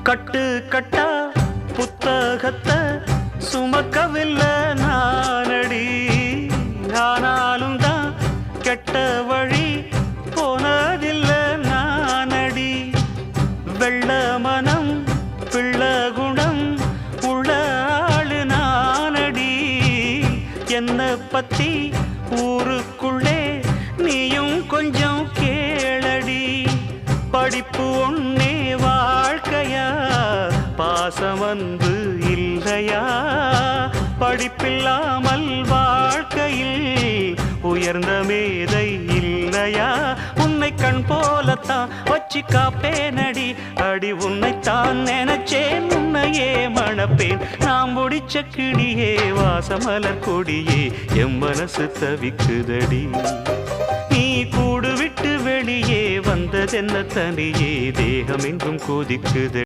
கட்டு கட்டா புத்தகத்தை சுமக்கவில்லை நானடி. ஆனாலும் தான் கெட்ட வழி போனதில்லை நானடி. வெள்ள மனம் பிள்ள குணம் உள்ள ஆளு நானடி. என்ன பத்தி ஊருக்குள்ளே நீயும் கொஞ்சம் கேளடி. படிப்பு ஒன்னே வாழ்க்கையா, பாசம் வந்து இல்லையா? படிப்பில்லாமல் வாழ்க்கையில் உயர்ந்த மேதை இல்லையா? உன்னை கண் போலத்தான் வச்சு காப்பேனடி. அடி உன்னைத்தான் நினைச்சேன், உன்னையே மணப்பேன். நாம் முடிச்ச கிளியே வாசமலர் கொடியே, எம் மனசு தவிக்குதடி. நீ கூடு விட்டு வெளியே வந்ததென்ன தனியே, தேகம் எங்கும் கொதிக்குது.